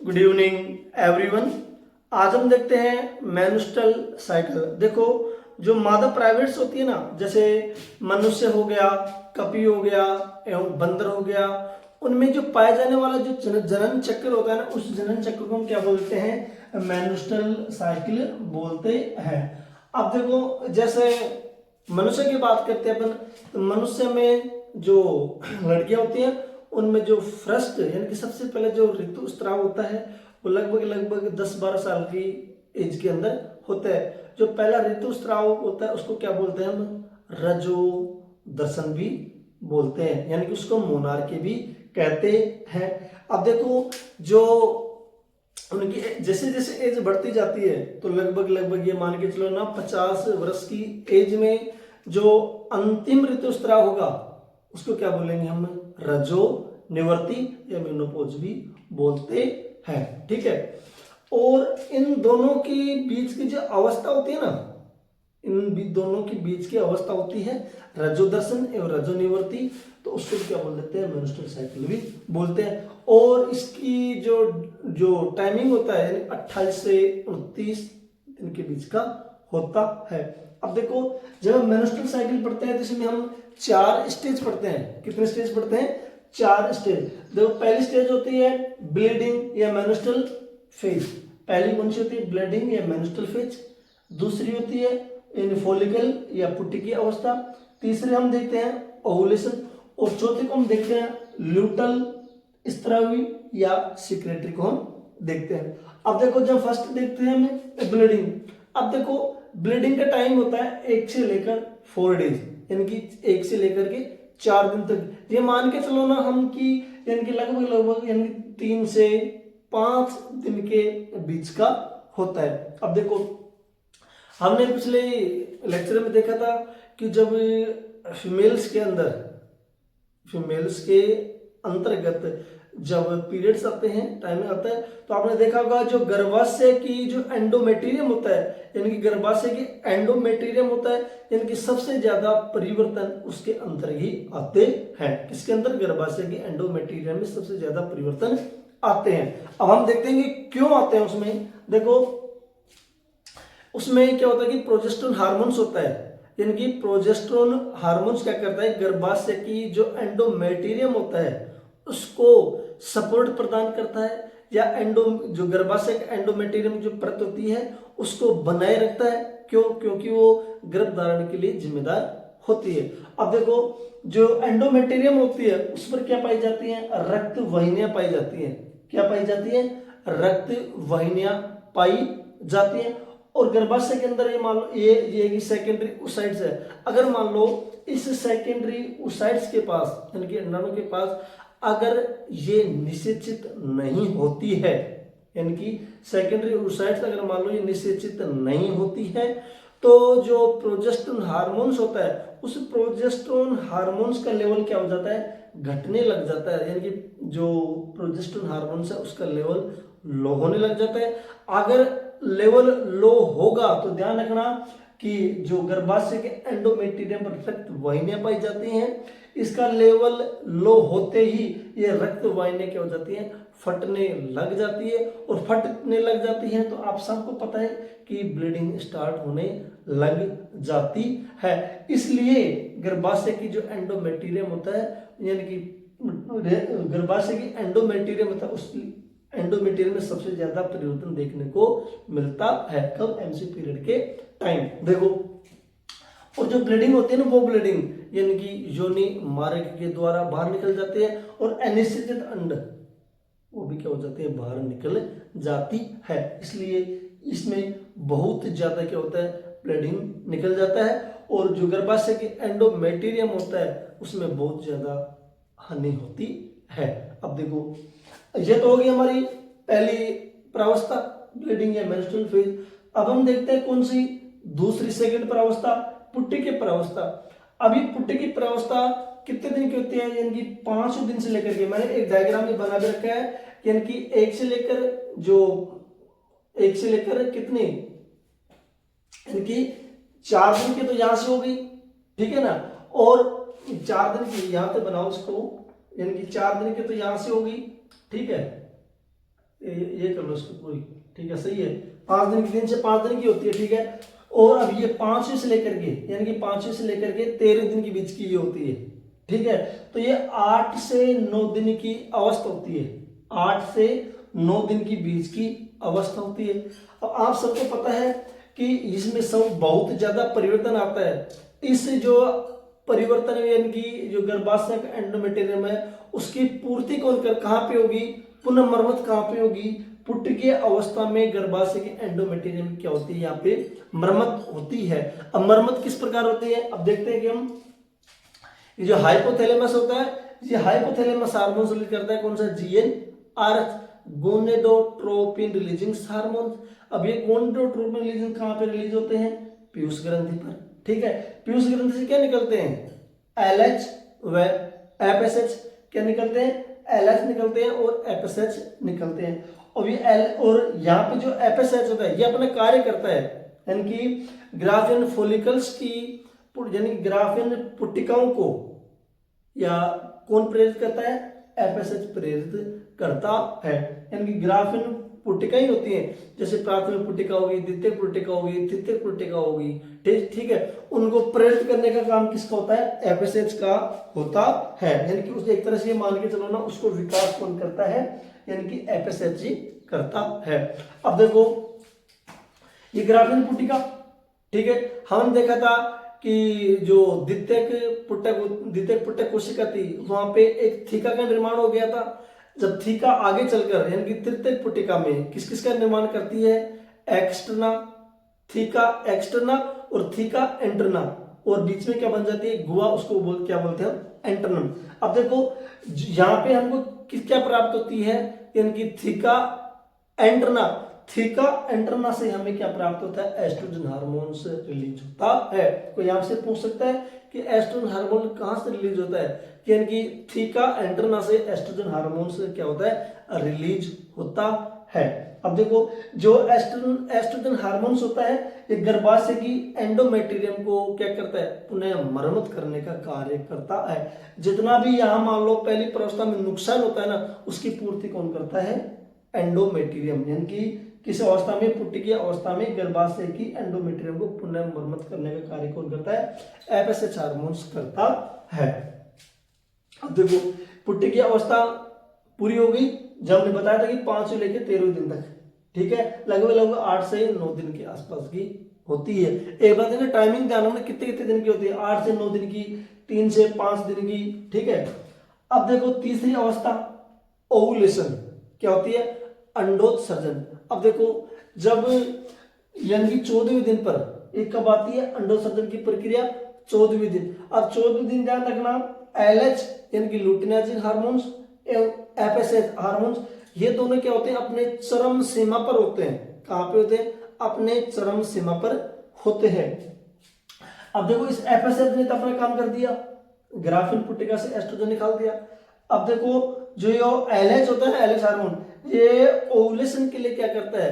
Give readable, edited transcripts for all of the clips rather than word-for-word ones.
Good evening everyone. आज हम देखते हैं मेंस्ट्रुअल साइकिल। देखो, जो मादा प्राइवेट्स होती है ना, जैसे मनुष्य हो गया, कपी हो गया एवं बंदर हो गया, उनमें जो पाया जाने वाला जो जनन चक्र होता है ना, उस जनन चक्र को हम क्या बोलते हैं? मेंस्ट्रुअल साइकिल बोलते हैं। अब देखो, जैसे मनुष्य की बात करते हैं अपन, तो मनुष्य में जो लड़कियां होती हैं उनमें जो फर्स्ट यानी कि सबसे पहले जो ऋतुस्राव होता है वो लगभग 10-12 साल की एज के अंदर होता है। जो पहला ऋतुस्राव होता है उसको क्या बोलते हैं हम? रजो दर्शन भी बोलते हैं, यानी कि उसको मोनार्की भी कहते हैं। अब देखो, जो उनकी जैसे जैसे एज बढ़ती जाती है तो लगभग ये मान के चलो ना, 50 वर्ष की एज में जो अंतिम ऋतुस्राव होगा उसको क्या बोलेंगे हम? रजो निवर्ती या मेनोपॉज भी बोलते हैं। ठीक है। और इन दोनों की बीच की जो अवस्था होती है ना, दोनों के बीच की अवस्था होती है रजो दर्शन एवं रजो निवर्ती, तो उसको क्या बोल देते हैं? मेंस्ट्रुअल साइकिल भी बोलते हैं। और इसकी जो जो टाइमिंग होता है यानी 28 से 29 दिन के बीच का होता है। अब देखो, जब हम मेंस्ट्रुअल साइकिल पढ़ते हैं तो इसमें हम 4 स्टेज पढ़ते हैं। कितने स्टेज पढ़ते हैं? 4 स्टेज। देखो, पहली स्टेज होती है ब्लीडिंग या मेंस्ट्रुअल फेज। पहली कौन सी होती है? ब्लीडिंग या मेंस्ट्रुअल फेज। दूसरी होती है फॉलिकल या पुट्टी की अवस्था। तीसरे हम देखते हैं ओवुलेशन, और चौथे को हम देखते हैं ल्यूटल स्त्रावी या सिक्रेटरी को हम देखते हैं। अब देखो, जब फर्स्ट देखते हैं हमें ब्लीडिंग। अब देखो, ब्लीडिंग का टाइम होता है 1 से लेकर 4 डेज, यानी कि 1 से लेकर के 4 दिन तक। ये मान के चलो ना हम कि यानी कि लगभग यानी 3 से 5 दिन के बीच का होता है। अब देखो, हमने पिछले लेक्चर में देखा था कि जब फीमेल्स के अंतर्गत जब पीरियड्स आते हैं, टाइम आता है, तो आपने देखा होगा जो गर्भाशय की जो एंडोमेटेरियम होता है, यानी कि गर्भाशय की एंडोमेटेरियम होता है, यानी कि सबसे ज्यादा परिवर्तन उसके अंदर ही आते हैं। किसके अंदर? गर्भाशय की एंडोमेटेरियम में सबसे ज्यादा परिवर्तन आते हैं। अब हम देखते हैं कि क्यों आते हैं उसमें। देखो, उसमें क्या होता है कि प्रोजेस्टेरोन हार्मोन्स होता है, यानी कि प्रोजेस्टेरोन हार्मोन्स क्या करता है? गर्भाशय की जो एंडोमेटेरियम होता है उसको सपोर्ट प्रदान करता है, या जो गर्भाशय का एंडोमेटेरियम जो परत होती है उसको बनाए रखता है। क्यों? क्योंकि वो गर्भ धारण के लिए जिम्मेदार होती है। अब देखो, जो एंडोमेटेरियम होती है उस पर क्या पाई जाती है? रक्त वाहिनियां पाई जाती हैं। क्या पाई जाती है? रक्त वाहिनियां पाई जाती हैं। और गर्भाशय के अंदर ये मान लो ये सेकेंडरी ओसाइट्स है। अगर मान लो इस सेकेंडरी ओसाइट्स के पास यानी कि अंडाणु के पास अगर ये निषेचित नहीं होती है, यानी कि सेकेंडरी ओसाइट्स अगर मान लो ये निषेचित नहीं होती है, तो जो प्रोजेस्टेरोन हार्मोन्स होता है उस प्रोजेस्टेरोन हार्मोन्स का लेवल क्या हो जाता है? घटने लग जाता है, यानी कि जो प्रोजेस्टेरोन हार्मोन्स है उसका लेवल लो होने लग जाता है। अगर लेवल लो होगा तो ध्यान रखना कि जो गर्भाशय के एंडोमेटेरियम पर रक्त वाहिनियां पाई जाती हैं, इसका लेवल लो होते ही ये रक्त वाहिनियां क्या हो जाती हैं? फटने लग जाती है। और फटने लग जाती है तो आप सबको पता है कि ब्लीडिंग स्टार्ट होने लग जाती है। इसलिए गर्भाशय की जो एंडोमेटेरियम होता है, यानी कि गर्भाशय की एंडोमेटेरियम होता है, उस एंडोमेटेरियम में सबसे ज्यादा परिवर्तन देखने को मिलता है। कब? एमसी पीरियड के टाइम। देखो, और जो ब्लीडिंग होती है ना, वो ब्लीडिंग यानी कि योनि मार्ग के द्वारा बाहर निकल जाती है, और अनिषेचित अंड वो भी क्या हो जाती है? बाहर निकल जाती है। इसलिए इसमें बहुत ज्यादा क्या होता है? ब्लीडिंग निकल जाता है। और जो गर्भाशय के एंडोमेटेरियम होता है उसमें बहुत ज्यादा हानि होती है। अब देखो, ये तो होगी हमारी पहली प्रावस्था, ब्लीडिंग या मेंस्ट्रुअल फेज। अब हम देखते हैं कौन सी? दूसरी सेकंड प्रावस्था, पुट्टी की प्रावस्था। अभी पुट्टी की प्रावस्था कितने दिन की होती है? यानी कि 5 दिन से लेकर के, मैंने एक डायग्राम में बना के रखा है, यानी कि 1 से लेकर कितने, यानी कि 4 दिन की तो यहां से होगी, ठीक है ना, और 4 दिन की यहां पे बनाओ इसको, यानी कि 4 दिन की तो यहां से होगी, ठीक है, ये कर लो इसको पूरी, ठीक है, सही है। 5 दिन की, 3 से 5 दिन की होती है, ठीक है। और अब ये 5वीं से लेकर के, यानी कि 5वीं से लेकर के 13 दिन के बीच की ये होती है, ठीक है। तो ये 8 से 9 दिन की अवस्था होती है, 8 से 9 दिन की बीच की अवस्था होती है। अब आप सबको पता है कि इसमें सब बहुत ज्यादा परिवर्तन आता है। इस जो परिवर्तन यानी कि जो गर्भाशय का एंडोमेटेरियम है उसकी पूर्ति कौन कर, कहाँ पे होगी, पुनर्मर्मत कहाँ पे होगी, पुटकीय अवस्था में गर्भाशय के एंडोमेटेरियम क्या होती है, यहाँ पे मरम्मत होती है। अब मरम्मत किस प्रकार होती है, अब देखते हैं कि हम ये जो हाइपोथैलेमस होता है, ये हाइपोथैलेमस हार्मोन रिलीज करता है, कौन सा, GnRH, गोनेडोट्रोपिन रिलीजिंग हार्मोन। अब ये गोनेडोट्रोपिन रिलीजिंग कहाँ पे रिलीज होते हैं, पीयूष ग्रंथि पर, ठीक है। पीयूष ग्रंथि से क्या निकलते हैं, LH व FSH, क्या निकलते हैं, LH निकलते हैं और FSH निकलते हैं। और ये L और यहाँ पे जो FSH होता है ये अपना कार्य करता है, यानी कि ग्राफियन फॉलिकल्स की, यानी कि ग्राफियन पुट्टिकाओं को या कौन प्रेरित करता है, FSH प्रेरित करता है। यानी कि ग्राफियन पुट्टिका ही होती है, जैसे प्राथमिक पुट्टिका होगी, द्वितीयक पुट्टिका होगी, तृतीयक पुट्टिका होगी, ठीक है। उनको प्रेरित करने का काम किसका होता है, FSH का होता है। यानी कि उसे एक तरह से मान के चलो ना, उसको विकास कौन करता है, यानी कि FSH ही करता है। अब देखो ये ग्राफियन पुट्टिका, ठीक है, हमने देखा था कि जो द्वितीयक पुट्टक कोशिका थी वहां पे एक थीका का निर्माण हो गया था। जब थीका आगे चलकर यानी कि तृतीयक पुट्टिका में किस किस का निर्माण करती है, एक्सटर्ना, थीका एक्सटर्ना और थीका एंटरना, और बीच में क्या बन जाती है, गुहा, उसको क्या बोलते हैं, एंटरनम। अब देखो यहाँ पे हमको क्या प्राप्त होती है, यानी कि थीका एंटरना, थीका एंटरना से हमें क्या प्राप्त होता है, एस्ट्रोजन हार्मोन से रिलीज होता है। कोई यहाँ से पूछ सकता है कि एस्ट्रोजन हार्मोन कहाँ से रिलीज होता है, यानी कि थीका एंटरना से एस्ट्रोजन हार्मोन से क्या होता है, रिलीज होता है। अब देखो जो एस्ट्रोजन हार्मोन्स होता है ये गर्भाशय की एंडोमेटेरियम को क्या करता है, पुनः मरम्मत करने का कार्य करता है। जितना भी यहाँ मान लो पहली प्रावस्था में नुकसान होता है ना, उसकी पूर्ति कौन करता है, एंडोमेटेरियम, यानी कि किस अवस्था में, पुट्टिकीय अवस्था में गर्भाशय की एंडोमेटेरियम को पुनः मरम्मत करने का कार्य कौन करता है, FSH हार्मोन्स करता है। अब देखो पुट्टिकीय अवस्था पूरी हो गई, जब हमने बताया था कि 5 से लेकर 13 दिन तक, ठीक है, लगभग 8 से 9 दिन के आसपास की होती है। एक बात है ना, टाइमिंग ध्यान रखना, कितने कितने दिन की होती है, 8 से 9 दिन की, 3 से 5 दिन की, ठीक है। अब देखो तीसरी अवस्था ओवुलेशन, क्या होती है, अंडोत्सर्जन। अब देखो जब यानी कि 14वें दिन पर एक कब आती है, अंडोत्सर्जन की प्रक्रिया 14वें दिन। अब 14वें दिन ध्यान रखना, LH यानी कि लुटिनाजिन हार्मोन्स एवं FSH हार्मोन्स, ये दोनों क्या होते हैं, अपने चरम सीमा पर होते हैं। कहां पे होते हैं, अपने चरम सीमा पर होते हैं। अब देखो इस FSH ने तो अपना काम कर दिया, ग्राफिन पुट्टिका से एस्ट्रोजन निकाल दिया। अब देखो जो ये LH होता है, LH हार्मोन, ये ओवुलेशन के लिए क्या करता है,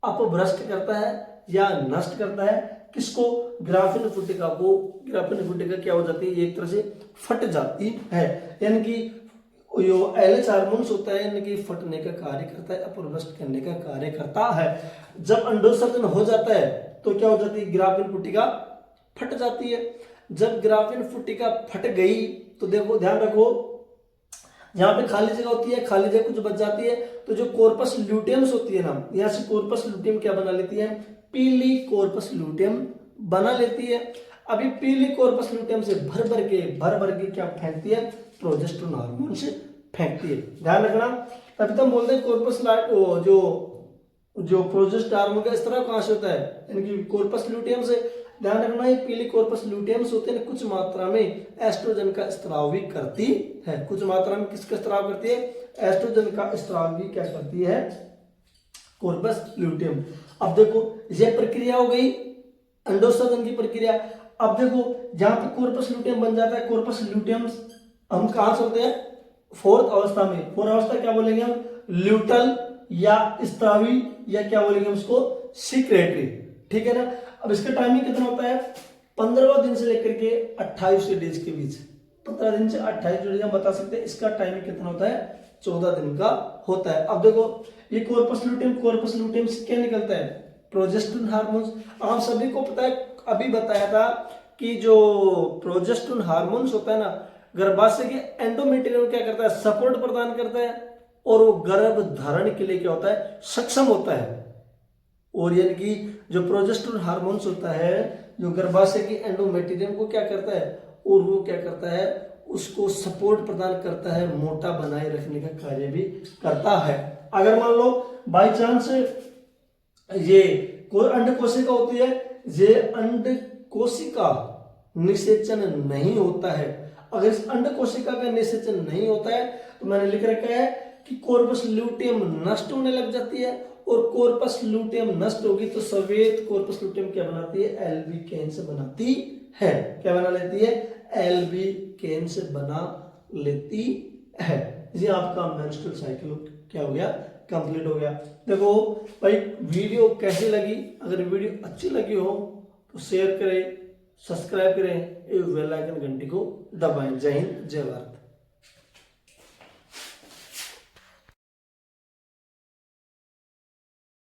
अपभ्रष्ट करता है या नष्ट करता है, किसको, ग्राफिन पुट्टिका को। ग्राफिन पुट्टिका क्या हो जाती है, एक तरह से फट जाती है, यानी कि जो LH हार्मोन्स होता है यानी कि फटने का कार्य करता है, अपभ्रष्ट करने का कार्य करता है। जब अंडोत्सर्जन हो जाता है तो क्या हो जाती है, ग्राफिन पुट्टिका फट जाती है। जब ग्राफिन पुट्टिका फट गई तो देखो ध्यान रखो, जहां पे खाली जगह होती है, खाली जगह कुछ बच जाती है, तो जो कॉर्पस ल्यूटियम्स होती है ना, यहाँ से कॉर्पस ल्यूटियम क्या बना लेती है, पीली कॉर्पस ल्यूटियम बना लेती है। अभी पीली कॉर्पस ल्यूटियम से भर भर के क्या फेंकती है, प्रोजेस्टेरोन हार्मोन से फेंकती है। ध्यान रखना, तभी तो हम बोलते हैं कॉर्पस जो प्रोजेस्टेरोन हार्मोन का स्त्राव कहां से होता है, यानी कि कॉर्पस ल्यूटियम से। ध्यान रखना ये पीली कॉर्पस ल्यूटियम्स होते हैं, कुछ मात्रा में एस्ट्रोजन का स्त्राव भी करती है। कुछ मात्रा में किसका स्त्राव करती है, एस्ट्रोजन का स्त्राव भी क्या करती है, कॉर्पस ल्यूटियम। अब देखो ये प्रक्रिया हो गई अंडोत्सर्जन की प्रक्रिया। अब देखो जहां पे कॉर्पस ल्यूटियम बन जाता है, कॉर्पस ल्यूटियम हम कहां चलते हैं, फोर्थ अवस्था में। फोर्थ अवस्था क्या बोलेंगे हम, ल्यूटल या स्त्रावी, या क्या बोलेंगे उसको, सीक्रेटरी, ठीक है ना। अब इसका टाइमिंग कितना होता है, 15वां दिन से लेकर के 28 डेज के बीच, 15 दिन से 28 डेज हम बता सकते हैं। इसका टाइमिंग कितना होता है, 14 दिन का होता है। अब देखो ये कॉर्पस लुटियम से क्या निकलता है, प्रोजेस्टेरोन हार्मोन्स। आप सभी को पता है, अभी बताया था कि जो प्रोजेस्टेरोन हार्मोन्स होता है ना, गर्भाशय के एंडोमेट्रियम क्या करता है, सपोर्ट प्रदान करता है और वो गर्भ धारण के लिए क्या होता है, सक्षम होता है। और यानी कि जो प्रोजेस्टेरोन हार्मोन्स होता है जो गर्भाशय के एंडोमेट्रियम को क्या करता है, और वो क्या करता है, उसको सपोर्ट प्रदान करता है, मोटा बनाए रखने का कार्य भी करता है। अगर मान लो बाई चांस ये अंड कोशिका होती है, ये अंड कोशिका निषेचन नहीं होता है, अगर इस अंड कोशिका का निषेचन नहीं होता है तो मैंने लिख रखा है कि कॉर्पस ल्यूटियम नष्ट होने लग जाती है, और कॉर्पस ल्यूटियम नष्ट होगी तो श्वेत कॉर्पस ल्यूटियम क्या बनाती है, एल्बिकेन्स बनाती है। क्या बना लेती है, एल्बिकेन्स बना लेती है। ये आपका मेंस्ट्रुअल साइकिल क्या हो गया, कंप्लीट हो गया। देखो भाई वीडियो कैसी लगी, अगर वीडियो अच्छी लगी हो तो शेयर करें, सब्सक्राइब करें, बेल आइकन घंटी को दबाएं। जय हिंद, जय भारत।